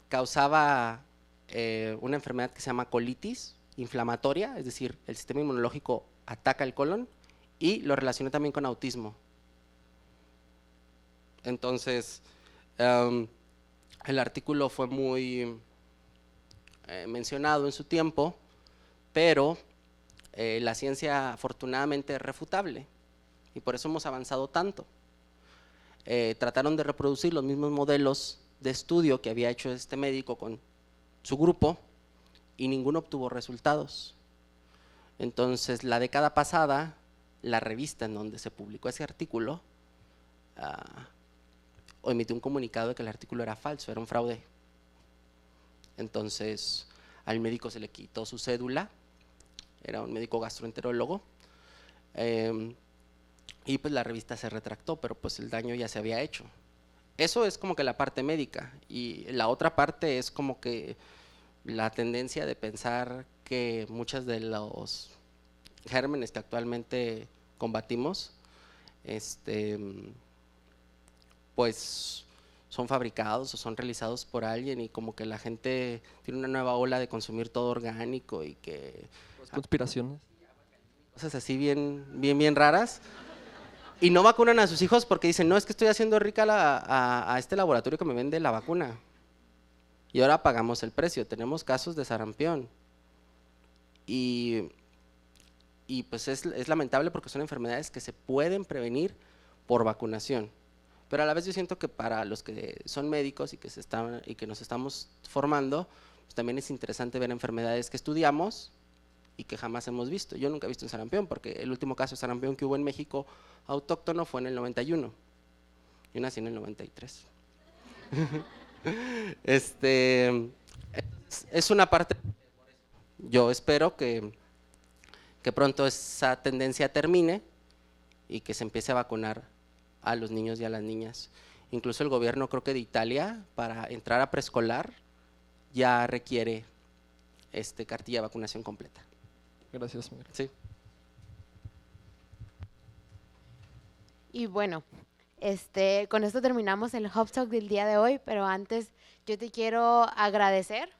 causaba una enfermedad que se llama colitis inflamatoria, es decir, el sistema inmunológico ataca el colon, y lo relacionó también con autismo. Entonces, El artículo fue muy mencionado en su tiempo, pero la ciencia afortunadamente es refutable y por eso hemos avanzado tanto. Trataron de reproducir los mismos modelos de estudio que había hecho este médico con su grupo y ninguno obtuvo resultados. Entonces, la década pasada, la revista en donde se publicó ese artículo emitió un comunicado de que el artículo era falso, era un fraude. Entonces, al médico se le quitó su cédula, era un médico gastroenterólogo, y pues la revista se retractó, pero pues el daño ya se había hecho. Eso es como que la parte médica, y la otra parte es como que la tendencia de pensar que muchos de los gérmenes que actualmente combatimos, pues son fabricados o son realizados por alguien, y como que la gente tiene una nueva ola de consumir todo orgánico y que Conspiraciones. cosas así bien raras, y no vacunan a sus hijos porque dicen, no, es que estoy haciendo rica a este laboratorio que me vende la vacuna, y ahora pagamos el precio. Tenemos casos de sarampión, y pues es lamentable porque son enfermedades que se pueden prevenir por vacunación. Pero a la vez yo siento que para los que son médicos y que nos estamos formando, pues también es interesante ver enfermedades que estudiamos y que jamás hemos visto. Yo nunca he visto un sarampión, porque el último caso de sarampión que hubo en México autóctono fue en el 91. Yo nací en el 93. Es una parte. Yo espero que pronto esa tendencia termine y que se empiece a vacunar a los niños y a las niñas. Incluso el gobierno, creo que de Italia, para entrar a preescolar ya requiere cartilla de vacunación completa. Gracias, Miguel. Sí. Y bueno, con esto terminamos el Hub Talk del día de hoy, pero antes yo te quiero agradecer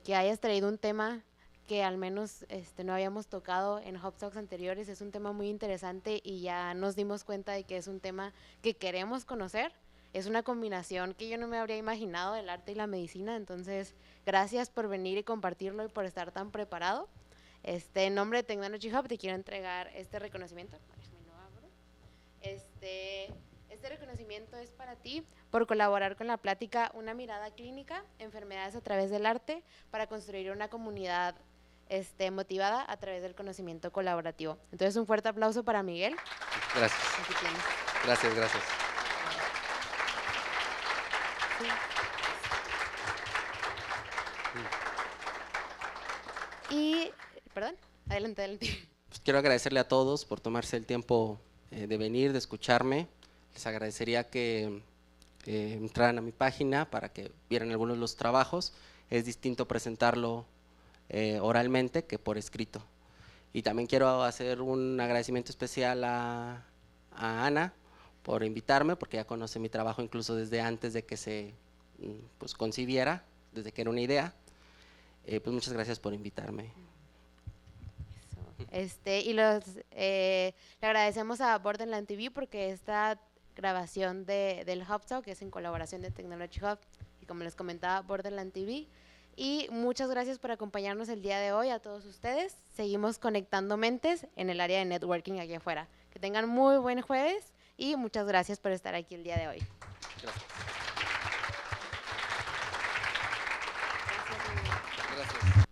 que hayas traído un tema que al menos no habíamos tocado en Hub Talks anteriores. Es un tema muy interesante y ya nos dimos cuenta de que es un tema que queremos conocer. Es una combinación que yo no me habría imaginado, del arte y la medicina. Entonces, gracias por venir y compartirlo y por estar tan preparado. En nombre de Technology Hub te quiero entregar este reconocimiento. Déjame lo abro. Este reconocimiento es para ti por colaborar con la plática Una mirada clínica, enfermedades a través del arte, para construir una comunidad motivada a través del conocimiento colaborativo. Entonces, un fuerte aplauso para Miguel. Gracias. Aquí tienes. Gracias. Sí. Y, perdón, adelante. Pues quiero agradecerle a todos por tomarse el tiempo de venir, de escucharme. Les agradecería que entraran a mi página para que vieran algunos de los trabajos. Es distinto presentarlo oralmente que por escrito. Y también quiero hacer un agradecimiento especial a Ana por invitarme, porque ya conoce mi trabajo incluso desde antes de que se concibiera, desde que era una idea. Pues muchas gracias por invitarme. Y le agradecemos a Borderland TV porque esta grabación del Hub Talk es en colaboración de Technology Hub y, como les comentaba, Borderland TV. Y muchas gracias por acompañarnos el día de hoy a todos ustedes. Seguimos conectando mentes en el área de networking aquí afuera. Que tengan muy buen jueves y muchas gracias por estar aquí el día de hoy. Gracias. Gracias.